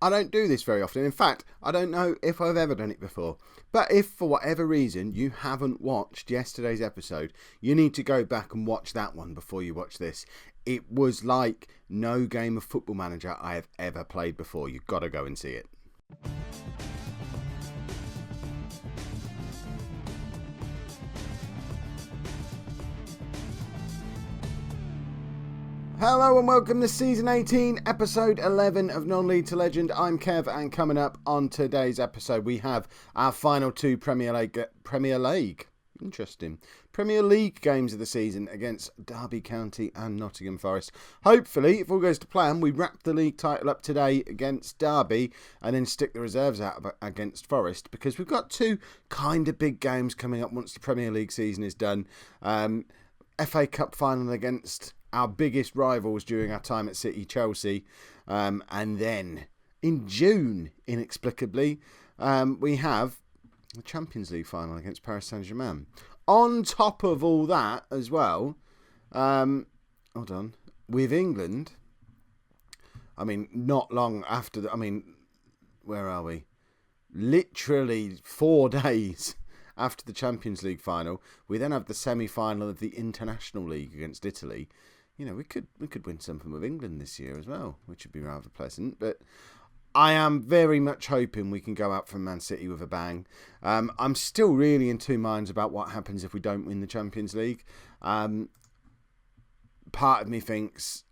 I don't do this very often. In fact, I don't know if I've ever done it before. But if for whatever reason you haven't watched yesterday's episode, you need to go back and watch that one before you watch this. It was like no game of Football Manager I have ever played before. You've got to go and see it. Hello and welcome to Season 18, Episode 11 of Non-League to Legend. I'm Kev, and coming up on today's episode we have our final two Premier League games of the season against Derby County and Nottingham Forest. Hopefully, if all goes to plan, we wrap the league title up today against Derby and then stick the reserves out against Forest, because we've got two kind of big games coming up once the Premier League season is done. FA Cup final against our biggest rivals during our time at City, Chelsea, and then in June, inexplicably, we have the Champions League final against Paris Saint-Germain. On top of all that as well, with England, not long after, where are we? Literally 4 days after the Champions League final, we then have the semi-final of the International League against Italy. You know, we could win something with England this year as well, which would be rather pleasant. But I am very much hoping we can go out from Man City with a bang. I'm still really in two minds about what happens if we don't win the Champions League. Part of me thinks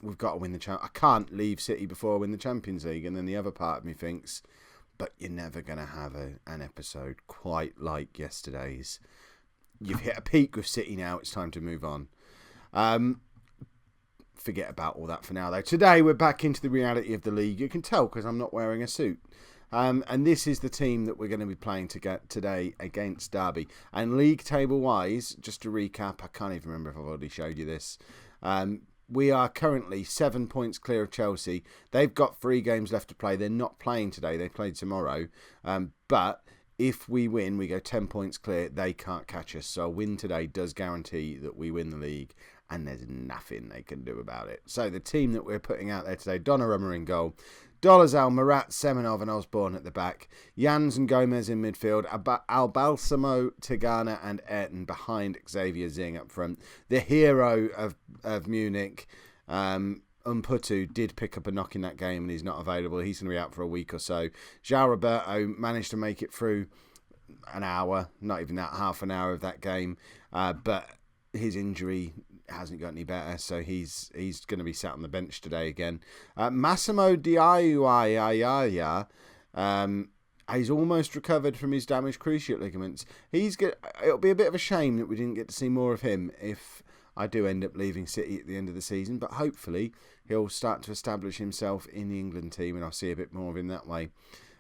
we've got to win the Champions League. I can't leave City before I win the Champions League. And then the other part of me thinks, but you're never going to have an episode quite like yesterday's. You've hit a peak with City now. It's time to move on. Forget about all that for now, though. Today, we're back into the reality of the league. You can tell because I'm not wearing a suit. And this is the team that we're going to be playing today against Derby. And league table-wise, just to recap, I can't even remember if I've already showed you this. We are currently 7 points clear of Chelsea. They've got 3 games left to play. They're not playing today. They play tomorrow. But if we win, we go 10 points clear. They can't catch us. So a win today does guarantee that we win the league, and there's nothing they can do about it. So the team that we're putting out there today: Donnarumma in goal, Dolezal, Murat, Semenov and Osborne at the back, Jans and Gomez in midfield, Albalsamo, Tigana and Ayrton behind Xavier Zing up front. The hero of Munich, Umputu, did pick up a knock in that game and he's not available. He's going to be out for a week or so. João Roberto managed to make it through an hour, not even that, half an hour of that game, but his injury hasn't got any better, so he's going to be sat on the bench today again. Massimo Diawaya, he's almost recovered from his damaged cruciate ligaments. It'll be a bit of a shame that we didn't get to see more of him if I do end up leaving City at the end of the season, but hopefully he'll start to establish himself in the England team and I'll see a bit more of him that way.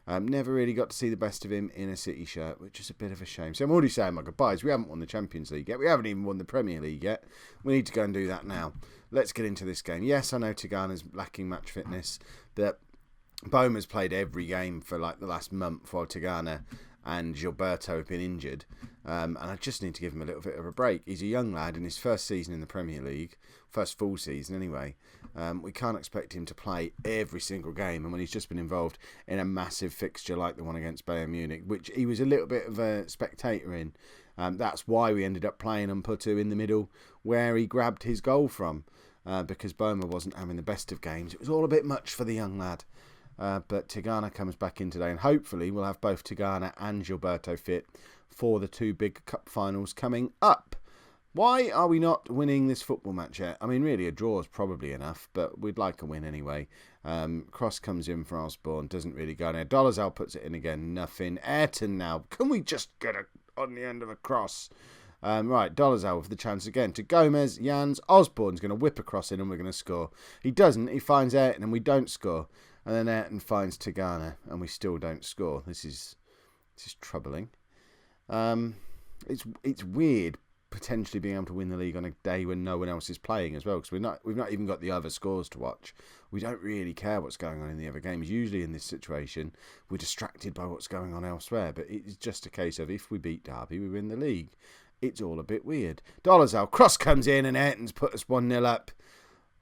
Never really got to see the best of him in a City shirt, which is a bit of a shame. So I'm already saying my goodbyes. We haven't won the Champions League yet. We haven't even won the Premier League yet. We need to go and do that now. Let's get into this game. Yes, I know Tigana's lacking match fitness, but Boma's played every game for like the last month while Tigana and Gilberto have been injured. And I just need to give him a little bit of a break. He's a young lad in his first season in the Premier League, first full season anyway. We can't expect him to play every single game. And when he's just been involved in a massive fixture like the one against Bayern Munich, which he was a little bit of a spectator in, that's why we ended up playing Umputu in the middle where he grabbed his goal from, because Boma wasn't having the best of games. It was all a bit much for the young lad. But Tigana comes back in today, and hopefully we'll have both Tigana and Gilberto fit for the 2 big cup finals coming up. Why are we not winning this football match yet? I mean, really, a draw is probably enough, but we'd like a win anyway. Cross comes in for Osborne, doesn't really go there. Dolezal puts it in again, nothing. Ayrton now. Can we just get it on the end of a cross? Right, Dolezal with the chance again to Gomez, Jans. Osborne's going to whip across in and we're going to score. He doesn't. He finds Ayrton and we don't score. And then Ayrton finds Tigana and we still don't score. This is troubling. It's weird potentially being able to win the league on a day when no one else is playing as well, because we've not even got the other scores to watch. We don't really care what's going on in the other games. Usually in this situation we're distracted by what's going on elsewhere, but it's just a case of if we beat Derby we win the league. It's all a bit weird. Dolezal, cross comes in and Ayrton's put us 1-0 up.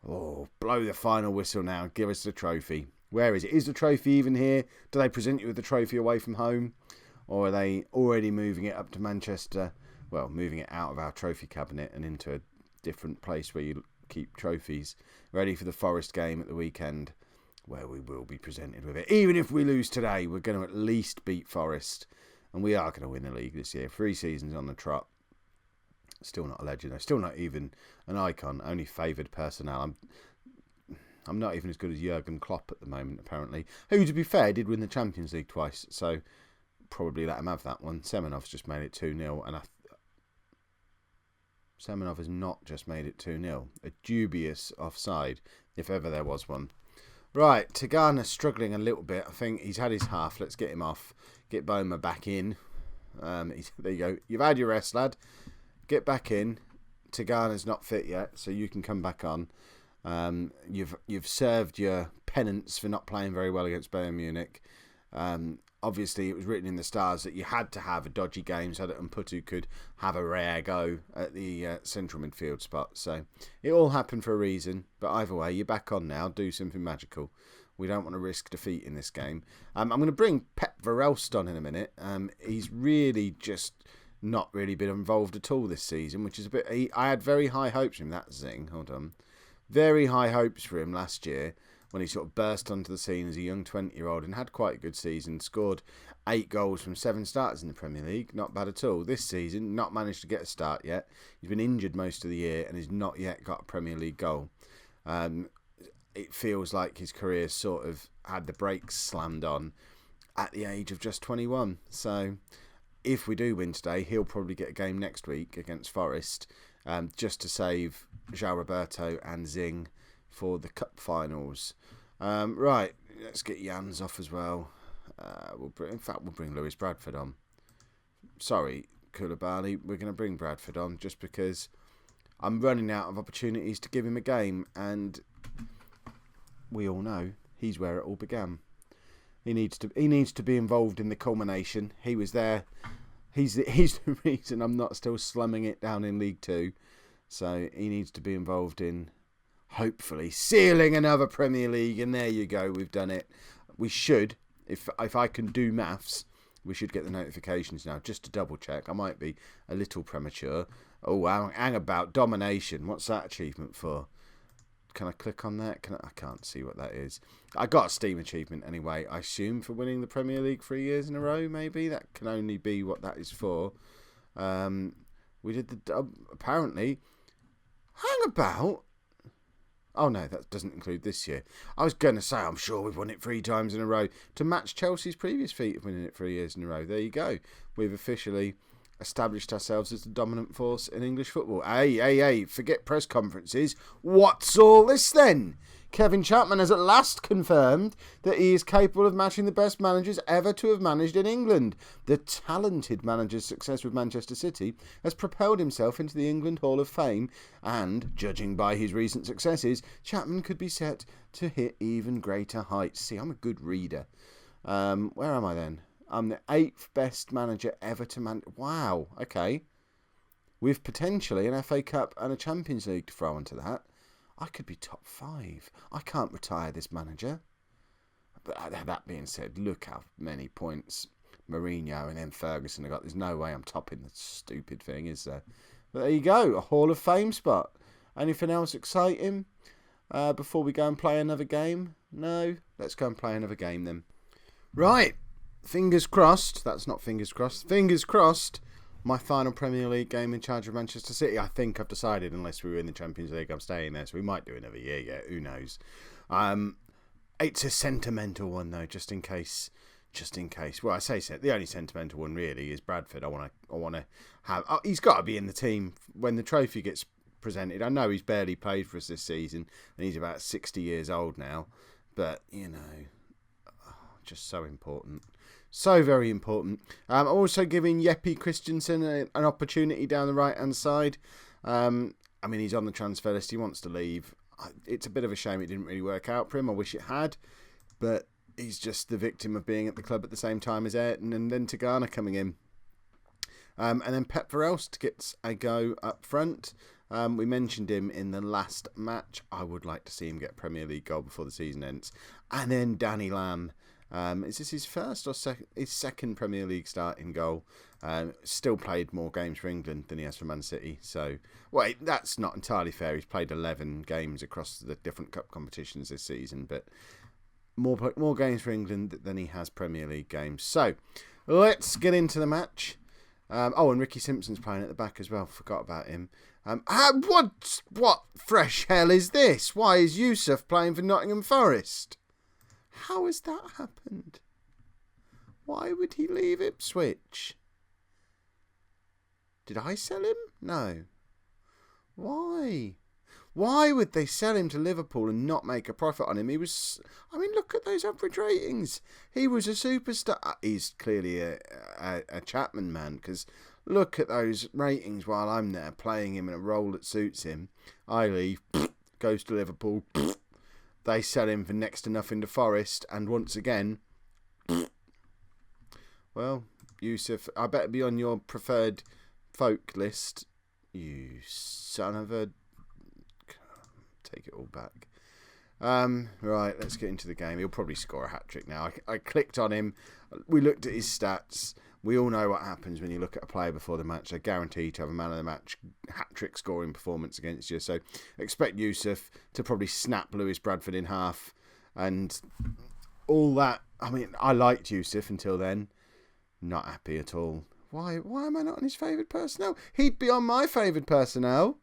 Oh, blow the final whistle now, give us the trophy. Where is it? Is the trophy even here? Do they present you with the trophy away from home? Or are they already moving it up to Manchester? Well, moving it out of our trophy cabinet and into a different place where you keep trophies, ready for the Forest game at the weekend, where we will be presented with it. Even if we lose today, we're going to at least beat Forest. And we are going to win the league this year. 3 seasons on the trot. Still not a legend, though. Still not even an icon. Only favoured personnel. I'm not even as good as Jurgen Klopp at the moment, apparently. Who, to be fair, did win the Champions League twice. So, probably let him have that one. Semenov's just made it 2-0. And Semenov has not just made it 2-0. A dubious offside, if ever there was one. Right, Tigana struggling a little bit. I think he's had his half. Let's get him off. Get Boma back in. There you go. You've had your rest, lad. Get back in. Tigana's not fit yet, so you can come back on. You've served your penance for not playing very well against Bayern Munich. Obviously, it was written in the stars that you had to have a dodgy game so that Umputu could have a rare go at the central midfield spot. So it all happened for a reason. But either way, you're back on now. Do something magical. We don't want to risk defeat in this game. I'm going to bring Pep Verelst on in a minute. He's really just not really been involved at all this season, which is a bit... I had very high hopes for him. That Zing, hold on. Very high hopes for him last year when he sort of burst onto the scene as a young 20-year-old and had quite a good season. Scored 8 goals from 7 starts in the Premier League. Not bad at all. This season, not managed to get a start yet. He's been injured most of the year and has not yet got a Premier League goal. It feels like his career sort of had the brakes slammed on at the age of just 21. So if we do win today, he'll probably get a game next week against Forest, just to save João Roberto and Zing for the cup finals. Right, let's get Jans off as well. We'll bring Lewis Bradford on. Sorry, Koulibaly, we're going to bring Bradford on just because I'm running out of opportunities to give him a game, and we all know he's where it all began. He needs to be involved in the culmination. He was there. He's the reason I'm not still slumming it down in League 2. So he needs to be involved in, hopefully, sealing another Premier League. And there you go. We've done it. We should, if I can do maths, we should get the notifications now, just to double check. I might be a little premature. Oh, hang about. Domination. What's that achievement for? Can I click on that? I can't see what that is. I got a Steam achievement anyway, I assume, for winning the Premier League 3 years in a row, maybe. That can only be what that is for. We did the... apparently... Hang about. Oh, no, that doesn't include this year. I was going to say, I'm sure we've won it 3 times in a row to match Chelsea's previous feat of winning it 3 years in a row. There you go. We've officially established ourselves as the dominant force in English football. Hey, forget press conferences. What's all this then? Kevin Chapman has at last confirmed that he is capable of matching the best managers ever to have managed in England. The talented manager's success with Manchester City has propelled himself into the England Hall of Fame, and, judging by his recent successes, Chapman could be set to hit even greater heights. See, I'm a good reader. Where am I then? I'm the 8th best manager ever to manage. Wow, okay. With potentially an FA Cup and a Champions League to throw onto that, I could be top 5. I can't retire this manager. But that being said, look how many points Mourinho and then Ferguson have got. There's no way I'm topping the stupid thing, is there? But there you go, a Hall of Fame spot. Anything else exciting before we go and play another game? No? Let's go and play another game then. Right. Fingers crossed. That's not fingers crossed. Fingers crossed. My final Premier League game in charge of Manchester City. I think I've decided, unless we win the Champions League, I'm staying there. So we might do another year yet. Who knows? It's a sentimental one though, just in case. Well, I say the only sentimental one really is Bradford. I want to have. Oh, he's got to be in the team when the trophy gets presented. I know he's barely played for us this season, and he's about 60 years old now. But just so important. So very important. I'm also giving Jeppe Christensen an opportunity down the right-hand side. He's on the transfer list. He wants to leave. It's a bit of a shame it didn't really work out for him. I wish it had. But he's just the victim of being at the club at the same time as Ayrton and then Tigana coming in. And then Pep Verelst gets a go up front. We mentioned him in the last match. I would like to see him get a Premier League goal before the season ends. And then Danny Lamb. Is this his first or his second Premier League start in goal? Still played more games for England than he has for Man City. So, well, that's not entirely fair. He's played 11 games across the different cup competitions this season, but more games for England than he has Premier League games. So, let's get into the match. And Ricky Simpson's playing at the back as well. Forgot about him. What fresh hell is this? Why is Yusuf playing for Nottingham Forest? How has that happened? Why would he leave Ipswich? Did I sell him? No. Why? Why would they sell him to Liverpool and not make a profit on him? Look at those average ratings. He was a superstar. He's clearly a Chapman man, because look at those ratings while I'm there playing him in a role that suits him. I leave, goes to Liverpool. They sell him for next to nothing to Forest, and once again, well, Yusuf, I better be on your preferred folk list. You son of a... Take it all back. Right, let's get into the game. He'll probably score a hat-trick now. I clicked on him. We looked at his stats. We all know what happens when you look at a player before the match. They're guaranteed to have a man of the match hat-trick scoring performance against you. So expect Yusuf to probably snap Lewis Bradford in half and all that. I liked Yusuf until then. Not happy at all. Why am I not on his favoured personnel? He'd be on my favoured personnel.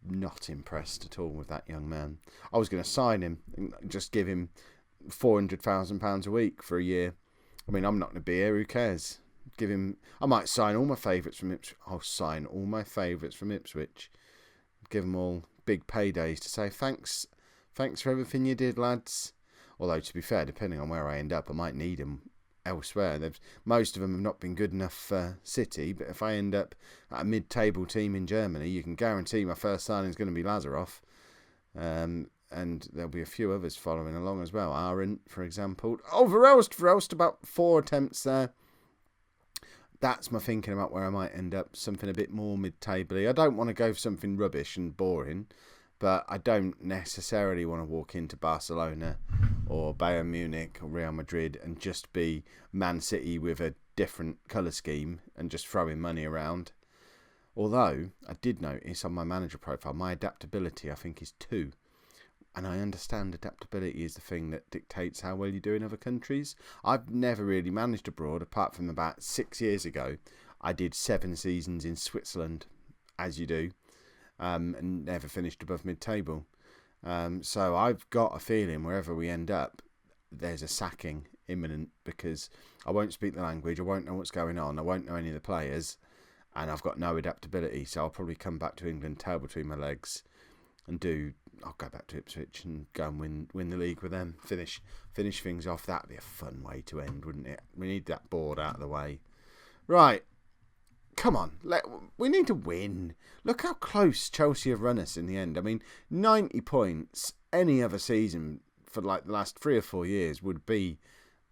Not impressed at all with that young man. I was going to sign him and just give him £400,000 a week for a year. I'm not going to be here. Who cares? I might sign all my favourites from Ipswich. I'll sign all my favourites from Ipswich. Give them all big paydays to say thanks for everything you did, lads. Although, to be fair, depending on where I end up, I might need them elsewhere. Most of them have not been good enough for City, but if I end up at a mid-table team in Germany, you can guarantee my first signing is going to be Lazarov. And there'll be a few others following along as well. Arendt, for example. Oh, Verelst, about 4 attempts there. That's my thinking about where I might end up. Something a bit more mid-table-y. I don't want to go for something rubbish and boring, but I don't necessarily want to walk into Barcelona or Bayern Munich or Real Madrid and just be Man City with a different colour scheme and just throwing money around. Although, I did notice on my manager profile, my adaptability, I think, is 2. And I understand adaptability is the thing that dictates how well you do in other countries. I've never really managed abroad, apart from about 6 years ago. I did 7 seasons in Switzerland, as you do, and never finished above mid-table. So I've got a feeling wherever we end up, there's a sacking imminent, because I won't speak the language, I won't know what's going on, I won't know any of the players, and I've got no adaptability. So I'll probably come back to England, tail between my legs, and I'll go back to Ipswich and go and win the league with them. Finish things off. That'd be a fun way to end, wouldn't it? We need that board out of the way. Right. Come on. We need to win. Look how close Chelsea have run us in the end. 90 points any other season for the last 3 or 4 years would be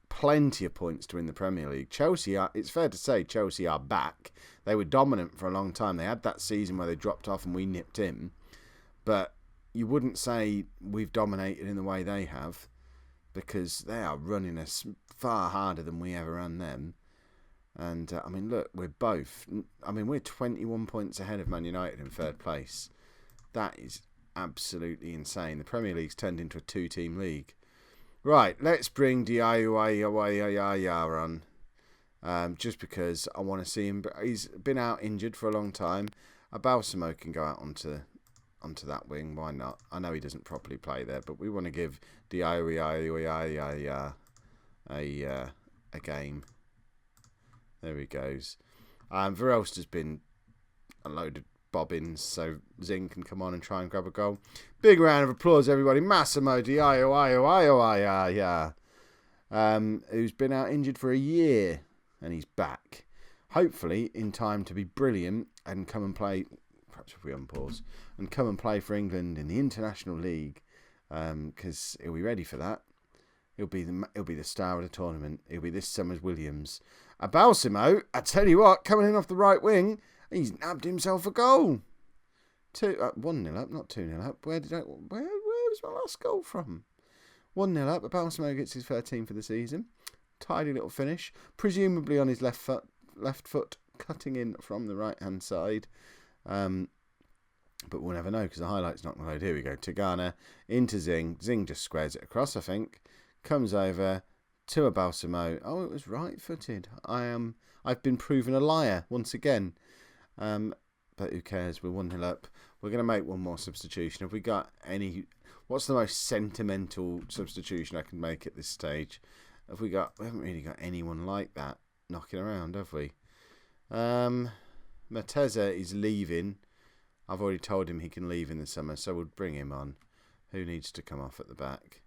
plenty of points to win the Premier League. It's fair to say Chelsea are back. They were dominant for a long time. They had that season where they dropped off and we nipped in. But you wouldn't say we've dominated in the way they have, because they are running us far harder than we ever ran them. And, look, we're 21 points ahead of Man United in 3rd place. That is absolutely insane. The Premier League's turned into a 2-team league. Right, let's bring Diawaya on. Just because I want to see him. He's been out injured for a long time. Balsamo can go out onto that wing. Why not? I know he doesn't properly play there, but we want to give Diawaya a game. There he goes. Verelst has been a load of bobbins, so Zing can come on and try and grab a goal. Big round of applause, everybody. Massimo Diawaya, who's been out injured for a year, and he's back. Hopefully in time to be brilliant and come and play. Perhaps if we unpause and come and play for England in the International League, because he'll be ready for that. He'll be the star of the tournament. He'll be this summer's Williams. Balsamo, I tell you what, coming in off the right wing, he's nabbed himself a goal. 1-0 up, not 2-0 up. Where was my last goal from? 1-0 up. Balsamo gets his 13 for the season. Tidy little finish, presumably on his left foot, cutting in from the right hand side. But we'll never know because the highlight's not going to load. Here we go. Tigana into Zing. Zing just squares it across, I think. Comes over to a Balsamo. Oh, it was right-footed. I've been proven a liar once again. But who cares? We're 1-0 up. We're going to make one more substitution. Have we got any... What's the most sentimental substitution I can make at this stage? We haven't really got anyone like that knocking around, have we? Mateza is leaving. I've already told him he can leave in the summer, so we'll bring him on. Who needs to come off at the back?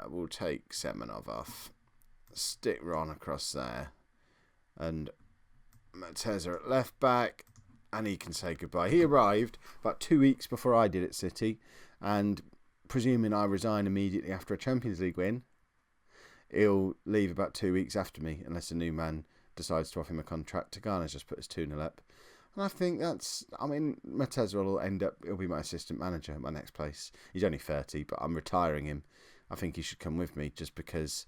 We'll take Semenov off. Stick Ron across there. And Mateza at left back. And he can say goodbye. He arrived about 2 weeks before I did at City. And presuming I resign immediately after a Champions League win, he'll leave about 2 weeks after me, unless a new man decides to offer him a contract. Tigana's just put us 2-0 up. And I think Mateza he'll be my assistant manager at my next place. He's only 30, but I'm retiring him. I think he should come with me just because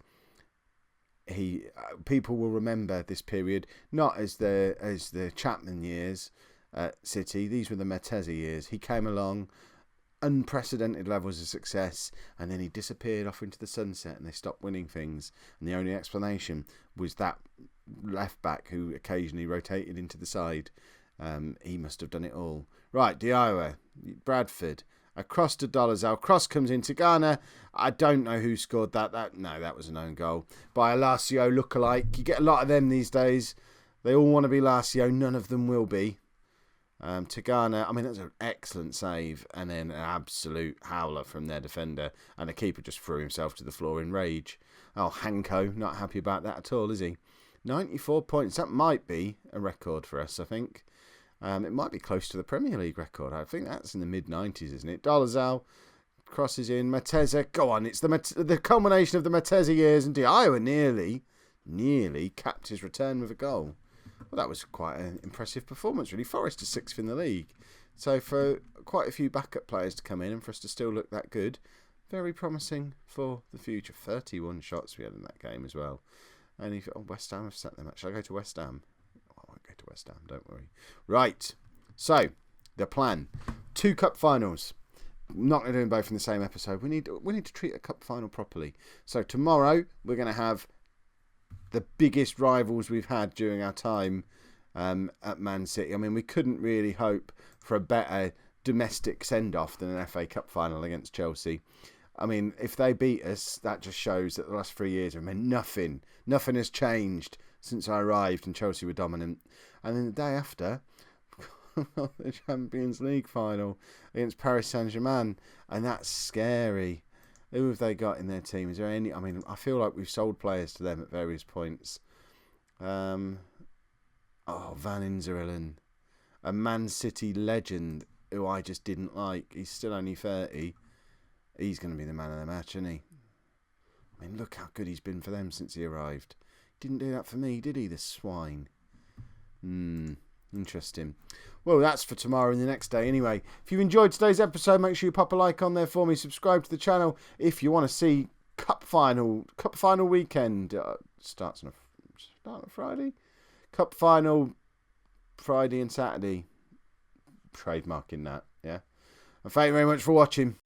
people will remember this period, not as the Chapman years at City. These were the Mateza years. He came along, unprecedented levels of success, and then he disappeared off into the sunset and they stopped winning things, and the only explanation was that left back who occasionally rotated into the side. He must have done it all. Right, Diawara, Bradford, across to Dolazal, cross comes into Ghana. I don't know who scored that. That was an own goal by a Lazio lookalike. You get a lot of them these days. They all want to be Lazio, none of them will be. Tigana, that's an excellent save, and then an absolute howler from their defender, and the keeper just threw himself to the floor in rage. Oh, Hanko, not happy about that at all, is he? 94 points, that might be a record for us, I think. It might be close to the Premier League record. I think that's in the mid-90s, isn't it? Dolazal crosses in, Mateza, go on, it's the culmination of the Mateza years, and Diawara nearly capped his return with a goal. Well, that was quite an impressive performance, really. Forest are 6th in the league. So for quite a few backup players to come in and for us to still look that good, very promising for the future. 31 shots we had in that game as well. And West Ham have set them up. Shall I go to West Ham? I won't go to West Ham, don't worry. Right, so the plan. 2 cup finals. Not going to do them both in the same episode. We need to treat a cup final properly. So tomorrow we're going to have the biggest rivals we've had during our time at Man City. We couldn't really hope for a better domestic send-off than an FA Cup final against Chelsea. If they beat us, that just shows that the last 3 years have meant nothing. Nothing has changed since I arrived and Chelsea were dominant. And then the day after, the Champions League final against Paris Saint-Germain. And that's scary. Who have they got in their team? Is there any... I feel like we've sold players to them at various points. Van Inzerelen. A Man City legend who I just didn't like. He's still only 30. He's going to be the man of the match, isn't he? Look how good he's been for them since he arrived. Didn't do that for me, did he, the swine? Interesting. Well, that's for tomorrow and the next day anyway. If you enjoyed today's episode, make sure you pop a like on there for me. Subscribe to the channel if you want to see Cup final weekend. Starts on a Friday? Cup final Friday and Saturday. Trademarking that, yeah? And thank you very much for watching.